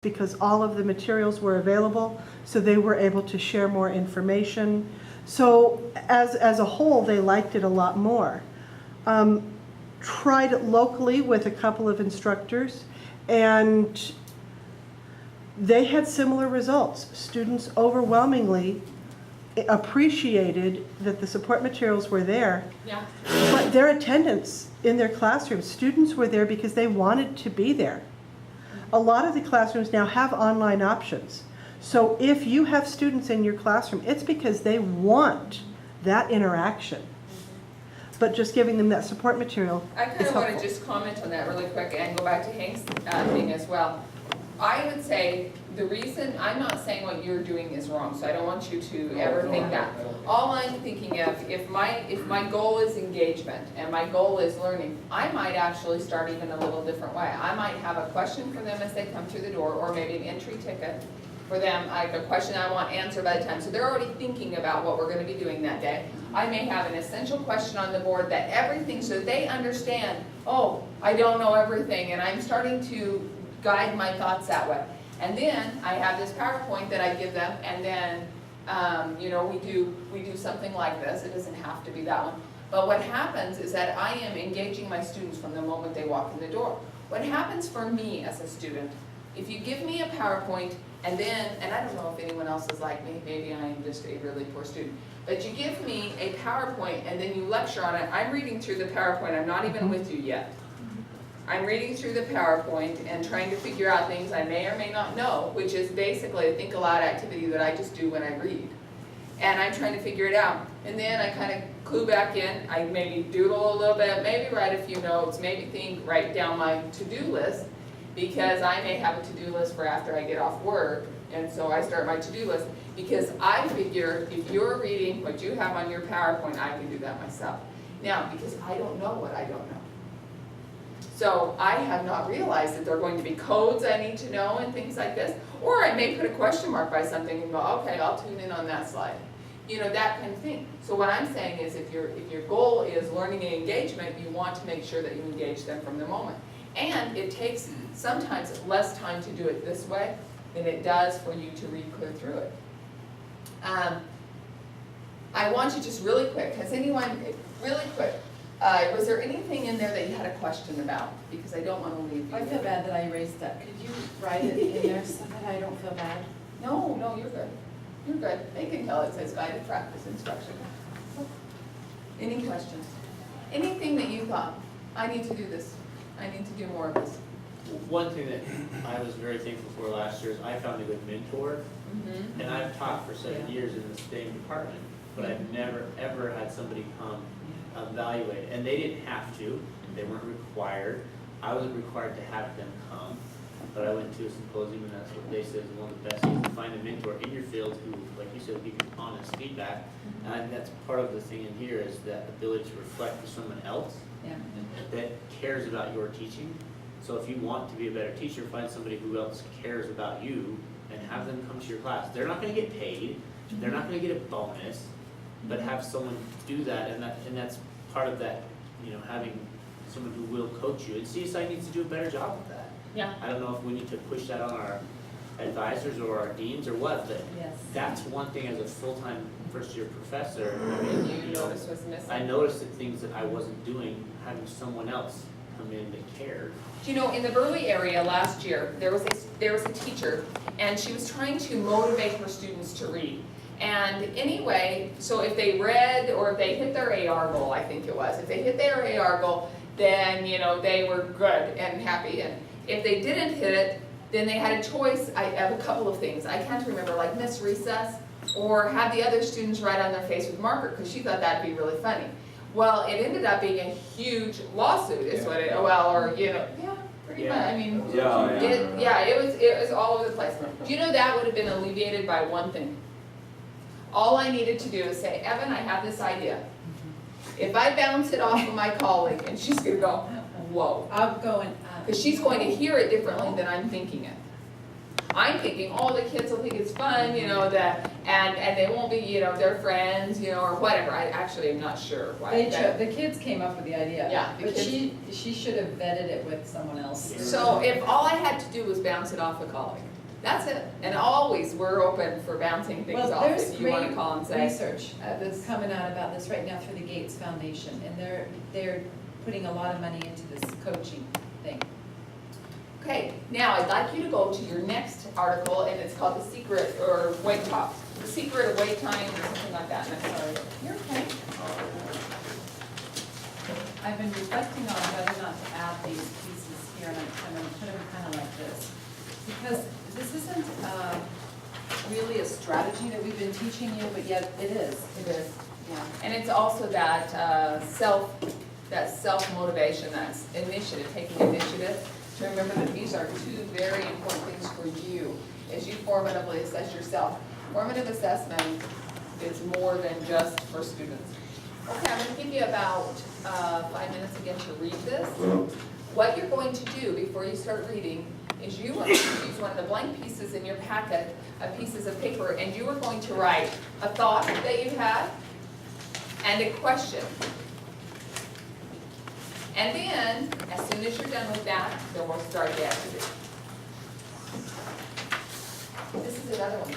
because all of the materials were available, so they were able to share more information. So as a whole, they liked it a lot more. Tried it locally with a couple of instructors, and they had similar results. Students overwhelmingly appreciated that the support materials were there, Yeah. but their attendance in their classrooms, students were there because they wanted to be there. A lot of the classrooms now have online options. So if you have students in your classroom, it's because they want that interaction. But just giving them that support material I kind is of want to helpful. just comment on that really quick and go back to Hank's thing as well. I would say the reason, I'm not saying what you're doing is wrong, so I don't want you to ever think that. All I'm thinking of, if my goal is engagement and my goal is learning, I might actually start even a little different way. I might have a question for them as they come through the door, or maybe an entry ticket for them, like a question I want answered by the time. So they're already thinking about what we're going to be doing that day. I may have an essential question on the board that everything, so they understand, oh, I don't know everything, and I'm starting to guide my thoughts that way. And then I have this PowerPoint that I give them, and then we do something like this. It doesn't have to be that one. But what happens is that I am engaging my students from the moment they walk in the door. What happens for me as a student, if you give me a PowerPoint and I don't know if anyone else is like me, maybe I'm just a really poor student, but you give me a PowerPoint and then you lecture on it. I'm reading through the PowerPoint. I'm not even with you yet. I'm reading through the PowerPoint and trying to figure out things I may or may not know, which is basically a think aloud activity that I just do when I read. And I'm trying to figure it out. And then I kind of clue back in. I maybe doodle a little bit, maybe write a few notes, maybe write down my to-do list, because I may have a to-do list for after I get off work. And so I start my to-do list, because I figure if you're reading what you have on your PowerPoint, I can do that myself. Now, because I don't know what I don't know. So I have not realized that there are going to be codes I need to know and things like this. Or I may put a question mark by something and go, okay, I'll tune in on that slide. You know, that kind of thing. So what I'm saying is if your goal is learning and engagement, you want to make sure that you engage them from the moment. And it takes sometimes less time to do it this way than it does for you to read clear through it. I want to just really quick, has anyone, really quick, was there anything in there that you had a question about? Because I don't want to leave you. I feel bad that I erased that. Could you write it in there so that I don't feel bad? No, you're good. You're good. They can tell it says guided practice instruction. Any questions? Anything that you thought, I need to do this. I need to do more of this. One thing that I was very thankful for last year is I found a good mentor. Mm-hmm. And I've taught for 7 years in the same department, but I've never, ever had somebody come evaluate. And they didn't have to. They weren't required. I wasn't required to have them come. But I went to a symposium, and that's what they said is one of the best things to find a mentor in your field who, like you said, will give you honest feedback. And that's part of the thing in here is that ability to reflect to someone else that cares about your teaching. So if you want to be a better teacher, find somebody who else cares about you and have them come to your class. They're not going to get paid. They're not going to get a bonus, but have someone do that, and that's part of that, you know, having someone who will coach you. And CSI needs to do a better job of that. Yeah. I don't know if we need to push that on our advisors or our deans or what, but Yes. that's one thing as a full-time first-year professor. You noticed was missing. I noticed that things that I wasn't doing, having someone else come in that cared. Do you know, in the Burley area last year, there was a teacher, and she was trying to motivate her students to read. And anyway, so if they read, or if they hit their AR goal, I think it was, if they hit their AR goal, then, you know, they were good and happy. And if they didn't hit it, then they had a choice of a couple of things. I can't remember, like miss recess, or have the other students write on their face with marker, because she thought that'd be really funny. Well, it ended up being a huge lawsuit, is what it, well, or, you know, yeah, pretty much, I mean, it was all over the place. Do you know that would have been alleviated by one thing? All I needed to do is say, Evan, I have this idea. If I bounce it off of my colleague, and she's gonna go, whoa. I'll go and. Because she's going to hear it differently than I'm thinking it. I'm thinking, oh, the kids will think it's fun, you know, that, and they won't be, you know, their friends, you know, or whatever. I actually am not sure why. The kids came up with the idea. Yeah, the But kids- she should have vetted it with someone else. So if all I had to do was bounce it off a colleague, That's it. And always, we're open for bouncing things Well, off there's if you wanna great call and say. research that's coming out about this right now through the Gates Foundation, and they're putting a lot of money into this coaching thing. Okay, now I'd like you to go to your next article, and it's called The Secret, or Wait Talk, The Secret of Wait Time, or something like that, and I'm sorry. You're okay. I've been reflecting on whether or not to add these pieces here, and I'm gonna put them kind of like this. Because this isn't really a strategy that we've been teaching you, but yet it is. It is. Yeah. And it's also that self-motivation, that's initiative, taking initiative, to remember that these are two very important things for you as you formatively assess yourself. Formative assessment is more than just for students. Okay, I'm gonna give you about 5 minutes again to read this. What you're going to do before you start reading is you are going to use one of the blank pieces in your packet, pieces of paper, and you are going to write a thought that you had and a question. And then, as soon as you're done with that, then we'll start the activity. This is another one.